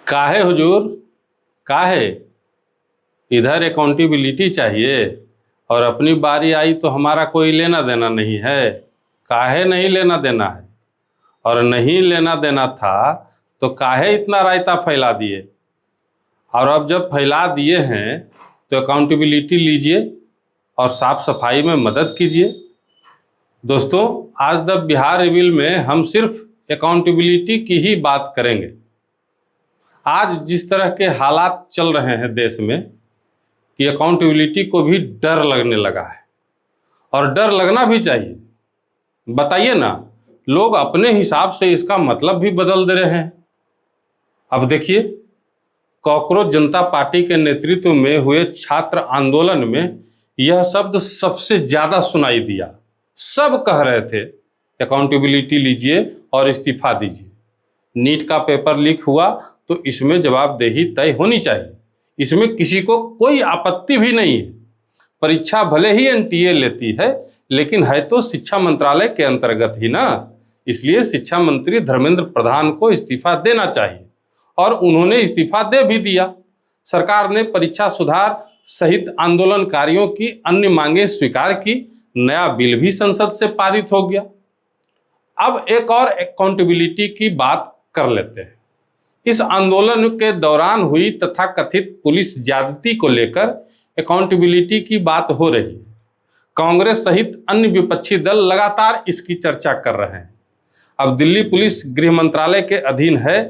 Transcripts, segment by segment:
काहे हुजूर, काहे? इधर अकाउंटेबिलिटी चाहिए और अपनी बारी आई तो हमारा कोई लेना देना नहीं है। काहे नहीं लेना देना है? और नहीं लेना देना था तो काहे इतना रायता फैला दिए? और अब जब फैला दिए हैं तो अकाउंटेबिलिटी लीजिए और साफ सफाई में मदद कीजिए। दोस्तों, आज द बिहार रिवील में हम सिर्फ अकाउंटेबिलिटी की ही बात करेंगे। आज जिस तरह के हालात चल रहे हैं देश में कि अकाउंटेबिलिटी को भी डर लगने लगा है, और डर लगना भी चाहिए। बताइए ना, लोग अपने हिसाब से इसका मतलब भी बदल दे रहे हैं। अब देखिए, कॉकरोच जनता पार्टी के नेतृत्व में हुए छात्र आंदोलन में यह शब्द सबसे ज्यादा सुनाई दिया। सब कह रहे थे अकाउंटेबिलिटी लीजिए और इस्तीफा दीजिए। नीट का पेपर लीक हुआ तो इसमें जवाबदेही तय होनी चाहिए, इसमें किसी को कोई आपत्ति भी नहीं है। परीक्षा भले ही एनटीए लेती है, लेकिन है तो शिक्षा मंत्रालय के अंतर्गत ही ना, इसलिए शिक्षा मंत्री धर्मेंद्र प्रधान को इस्तीफा देना चाहिए, और उन्होंने इस्तीफा दे भी दिया। सरकार ने परीक्षा सुधार सहित आंदोलनकारियों की अन्य मांगे स्वीकार की, नया बिल भी संसद से पारित हो गया। अब एक और अकाउंटेबिलिटी की बात कर लेते हैं। इस आंदोलन के दौरान हुई तथाकथित पुलिस ज्यादती को लेकर अकाउंटेबिलिटी की बात हो रही है। कांग्रेस सहित अन्य विपक्षी दल लगातार इसकी चर्चा कर रहे हैं। अब दिल्ली पुलिस गृह मंत्रालय के अधीन है,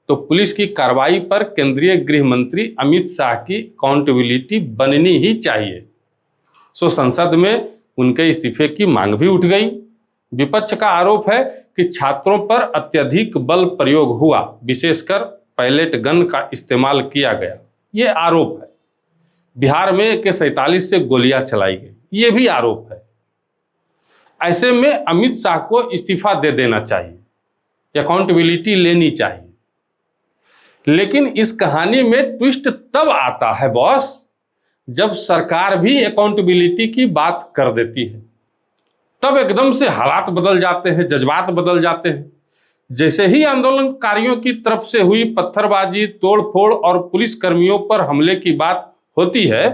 तो पुलिस की कार्रवाई पर केंद्रीय गृह मंत्री अमित शाह की अकाउंटेबिलिटी बननी ही चाहिए। सो संसद में उनके इस्तीफे की मांग भी उठ गई। विपक्ष का आरोप है कि छात्रों पर अत्यधिक बल प्रयोग हुआ, विशेषकर पैलेट गन का इस्तेमाल किया गया, ये आरोप है। बिहार में AK-47 से गोलियां चलाई गई, ये भी आरोप है। ऐसे में अमित शाह को इस्तीफा दे देना चाहिए, अकाउंटेबिलिटी लेनी चाहिए। लेकिन इस कहानी में ट्विस्ट तब आता है बॉस, जब सरकार भी अकाउंटेबिलिटी की बात कर देती है। तब एकदम से हालात बदल जाते हैं, जज्बात बदल जाते हैं। जैसे ही आंदोलनकारियों की तरफ से हुई पत्थरबाजी, तोड़फोड़ और पुलिस कर्मियों पर हमले की बात होती है,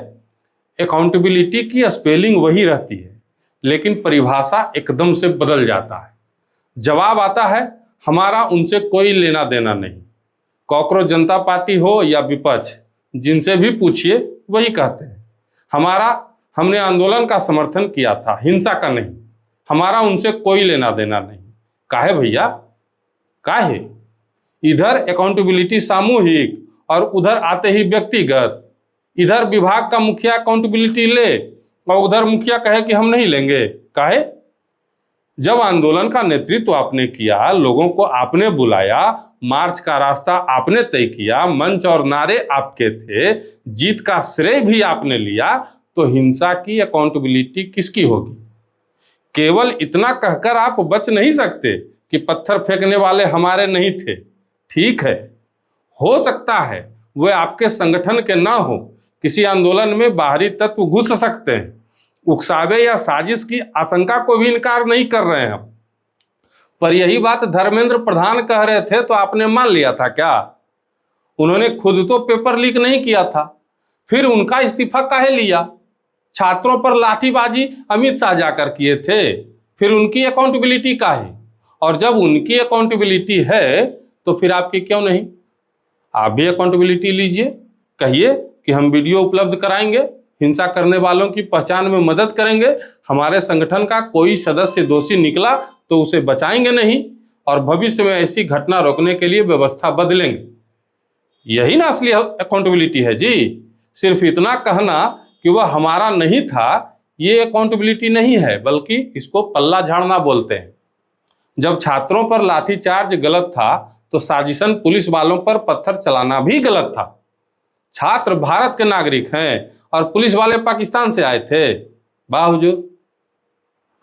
अकाउंटेबिलिटी की स्पेलिंग वही रहती है, लेकिन परिभाषा एकदम से बदल जाता है। जवाब आता है, हमारा उनसे कोई लेना देना नहीं। कॉकरोच जनता पार्टी हो या विपक्ष, जिनसे भी पूछिए वही कहते हैं, हमने आंदोलन का समर्थन किया था, हिंसा का नहीं। हमारा उनसे कोई लेना देना नहीं। काहे भैया, काहे? इधर अकाउंटेबिलिटी सामूहिक और उधर आते ही व्यक्तिगत। इधर विभाग का मुखिया अकाउंटेबिलिटी ले और उधर मुखिया कहे कि हम नहीं लेंगे। काहे? जब आंदोलन का नेतृत्व आपने किया, लोगों को आपने बुलाया, मार्च का रास्ता आपने तय किया, मंच और नारे आपके थे, जीत का श्रेय भी आपने लिया, तो हिंसा की अकाउंटेबिलिटी किसकी होगी? केवल इतना कहकर आप बच नहीं सकते कि पत्थर फेंकने वाले हमारे नहीं थे। ठीक है, हो सकता है वे आपके संगठन के ना हो, किसी आंदोलन में बाहरी तत्व घुस सकते हैं। उकसावे या साजिश की आशंका को भी इनकार नहीं कर रहे हैं हम। पर यही बात धर्मेंद्र प्रधान कह रहे थे तो आपने मान लिया था क्या? उन्होंने खुद तो पेपर लीक नहीं किया था, फिर उनका इस्तीफा काहे लिया? छात्रों पर लाठीबाजी अमित शाह जाकर किए थे, फिर उनकी अकाउंटेबिलिटी काहे? और जब उनकी अकाउंटेबिलिटी है तो फिर आपकी क्यों नहीं? आप भी अकाउंटेबिलिटी लीजिए, कहिए कि हम वीडियो उपलब्ध कराएंगे, हिंसा करने वालों की पहचान में मदद करेंगे, हमारे संगठन का कोई सदस्य दोषी निकला तो उसे बचाएंगे नहीं, और भविष्य में ऐसी घटना रोकने के लिए व्यवस्था बदलेंगे। यही ना असली अकाउंटेबिलिटी है जी। सिर्फ इतना कहना कि वह हमारा नहीं था, ये अकाउंटेबिलिटी नहीं है, बल्कि इसको पल्ला झाड़ना बोलते हैं। जब छात्रों पर लाठीचार्ज गलत था तो साजिशन पुलिस वालों पर पत्थर चलाना भी गलत था। छात्र भारत के नागरिक हैं और पुलिस वाले पाकिस्तान से आए थे। वाह हुजूर,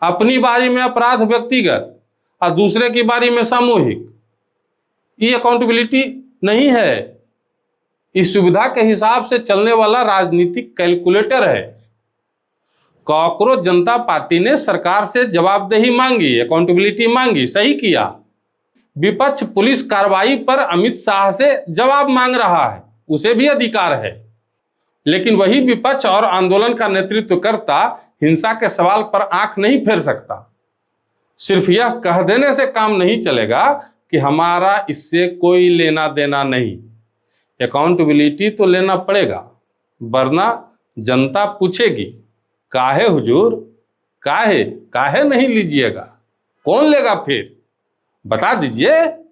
अपनी बारी में अपराध व्यक्तिगत और दूसरे की बारी में सामूहिक, ये अकाउंटेबिलिटी नहीं है। इस सुविधा के हिसाब से चलने वाला राजनीतिक कैलकुलेटर है। कॉकरोच जनता पार्टी ने सरकार से जवाबदेही मांगी, अकाउंटेबिलिटी मांगी, सही किया। विपक्ष पुलिस कार्रवाई पर अमित शाह से जवाब मांग रहा है, उसे भी अधिकार है, लेकिन वही विपक्ष और आंदोलन का नेतृत्व करता हिंसा के सवाल पर आंख नहीं फेर सकता। सिर्फ यह कह देने से काम नहीं चलेगा कि हमारा इससे कोई लेना देना नहीं। अकाउंटेबिलिटी तो लेना पड़ेगा, वरना जनता पूछेगी, काहे हुजूर, काहे काहे नहीं लीजिएगा? कौन लेगा फिर? बता दीजिए।